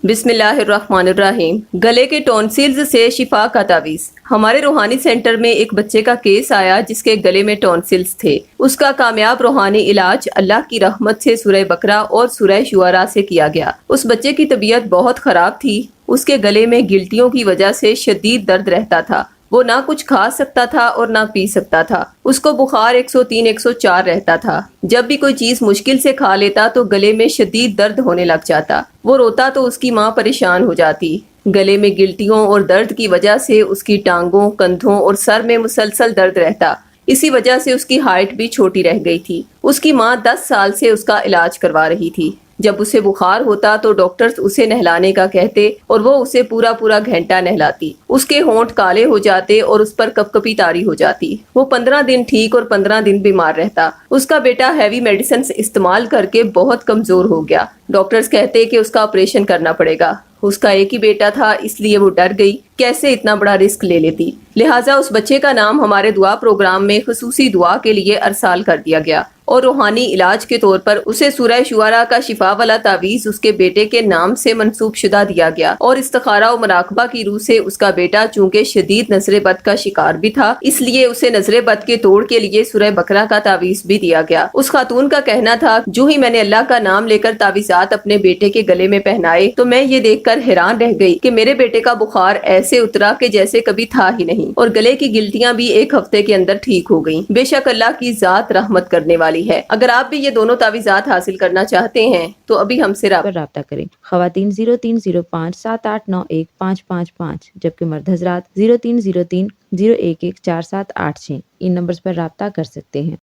بسم اللہ الرحمن الرحیم۔ گلے کے ٹونسلز سے شفا کا تعویذ۔ ہمارے روحانی سینٹر میں ایک بچے کا کیس آیا جس کے گلے میں ٹونسلز تھے۔ اس کا کامیاب روحانی علاج اللہ کی رحمت سے سورہ بقرہ اور سورہ شعراء سے کیا گیا۔ اس بچے کی طبیعت بہت خراب تھی۔ اس کے گلے میں گلٹیوں کی وجہ سے شدید درد رہتا تھا۔ وہ نہ کچھ کھا سکتا تھا اور نہ پی سکتا تھا۔ اس کو بخار 103 104 رہتا تھا۔ جب بھی کوئی چیز مشکل سے کھا لیتا تو گلے میں شدید درد ہونے لگ جاتا۔ وہ روتا تو اس کی ماں پریشان ہو جاتی۔ گلے میں گلٹیوں اور درد کی وجہ سے اس کی ٹانگوں، کندھوں اور سر میں مسلسل درد رہتا۔ اسی وجہ سے اس کی ہائٹ بھی چھوٹی رہ گئی تھی۔ اس کی ماں 10 سال سے اس کا علاج کروا رہی تھی۔ جب اسے بخار ہوتا تو ڈاکٹرز اسے نہلانے کا کہتے اور وہ اسے پورا گھنٹہ نہلاتی۔ اس کے ہونٹ کالے ہو جاتے اور اس پر کپکپی طاری ہو جاتی۔ وہ 15 دن ٹھیک اور 15 دن بیمار رہتا۔ اس کا بیٹا ہیوی میڈیسنز استعمال کر کے بہت کمزور ہو گیا۔ ڈاکٹرز کہتے کہ اس کا آپریشن کرنا پڑے گا۔ اس کا ایک ہی بیٹا تھا، اس لیے وہ ڈر گئی، کیسے اتنا بڑا رسک لے لیتی۔ لہٰذا اس بچے کا نام ہمارے دعا پروگرام میں خصوصی دعا کے لیے ارسال کر دیا گیا اور روحانی علاج کے طور پر اسے سورہ شعراء کا شفا والا تعویذ اس کے بیٹے کے نام سے منسوب شدہ دیا گیا، اور استخارہ و مراقبہ کی روح سے اس کا بیٹا چونکہ شدید نظر بد کا شکار بھی تھا، اس لیے اسے نظر بد کے توڑ کے لیے سورہ بقرہ کا تعویذ بھی دیا گیا۔ اس خاتون کا کہنا تھا، جو ہی میں نے اللہ کا نام لے کر تعویذات اپنے بیٹے کے گلے میں پہنائے تو میں یہ دیکھ کر حیران رہ گئی کہ میرے بیٹے کا بخار ایسے اترا کہ جیسے کبھی تھا ہی نہیں، اور گلے کی گلٹیاں بھی 1 ہفتے کے اندر ٹھیک ہو گئیں۔ بے شک اللہ کی ذات رحمت کرنے والی ہے۔ اگر آپ بھی یہ دونوں تعویذات حاصل کرنا چاہتے ہیں تو ابھی ہم سے رابطہ کریں۔ خواتین 0305 7891 555 جبکہ مرد حضرات 0303 011 4786 ان نمبرز پر رابطہ کر سکتے ہیں۔